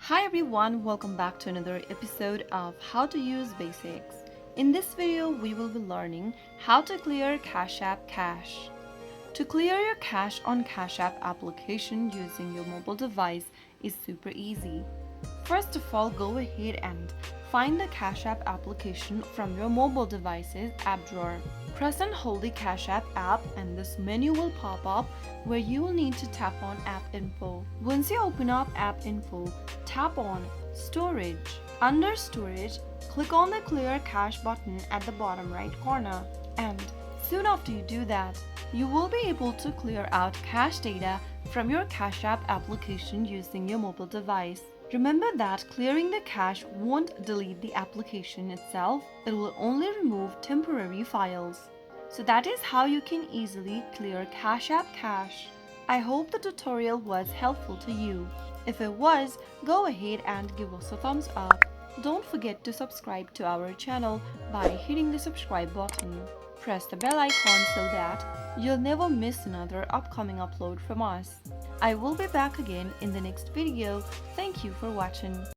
Hi everyone, welcome back to another episode of How to Use Basics. In this video, we will be learning how to clear Cash App cache. To clear your cache on Cash App application using your mobile device is super easy. First of all, go ahead and find the Cash App application from your mobile device's app drawer. Press and hold the Cash App app and this menu will pop up where you will need to tap on App Info. Once you open up App Info, tap on Storage. Under Storage, click on the Clear Cache button at the bottom right corner. And soon after you do that, you will be able to clear out cache data from your Cash App application using your mobile device. Remember that clearing the cache won't delete the application itself, it will only remove temporary files. So that is how you can easily clear Cash App cache. I hope the tutorial was helpful to you. If it was, go ahead and give us a thumbs up. Don't forget to subscribe to our channel by hitting the subscribe button. Press the bell icon so that you'll never miss another upcoming upload from us. I will be back again in the next video. Thank you for watching.